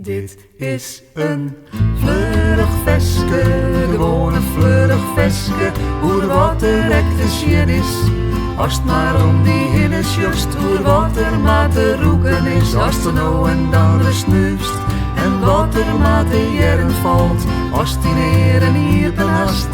Dit is een fleurig veske, gewoon een fleurig veske, hoe wat er echt te zien is. Als het maar om die hinnes jost, hoe wat er maar te roeken is. Als er nou en dan snuist, en wat er maar te jaren valt, als die heren hier benast.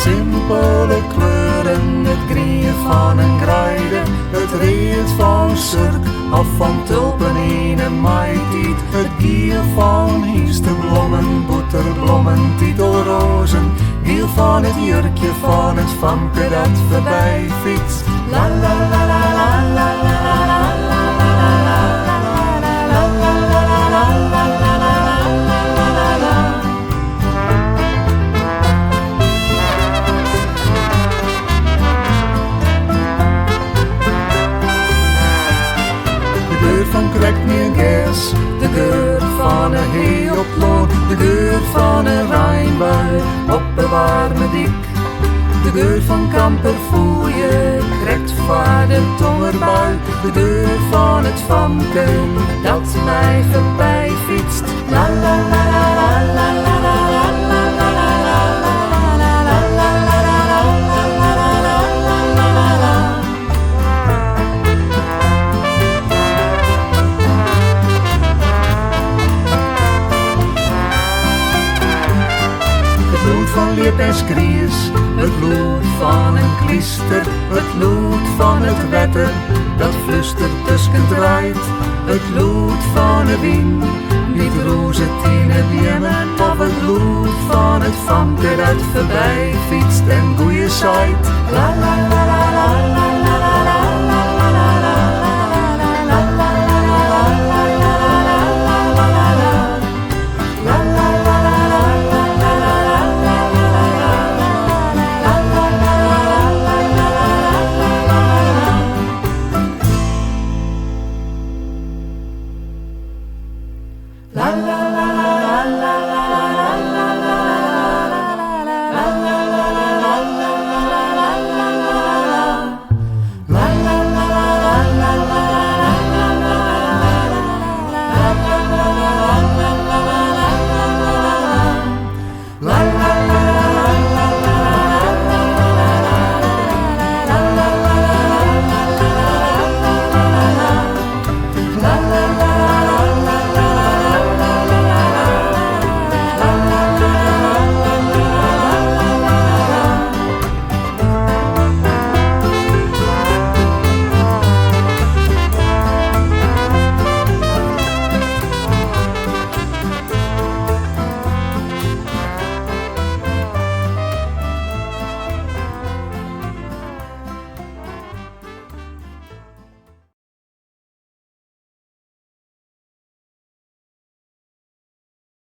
Simpele kleuren, het grien van een kruide, het reet van surk of van tulpen in een maaitiet, het giel van hiesteblommen, boterblommen, titelrozen, giel van het jurkje van het famke dat voorbij fietst. La la la la la la la la la van krekmeergers, de geur van een heel op loon, de geur van een rijnbui op een warme dik. De geur van kamperfoeien krekt vader tongerbui, de geur van het famke dat mij voorbij fietst. La la la la la la la la la la la van lip en skries, het bloed van een kliester, het bloed van het wetter, dat flustert tussen draait, het bloed van een wien, niet rozetine bjemmen, of het bloed van het famke dat voorbij fietst en goeie zaait. La la la la la la.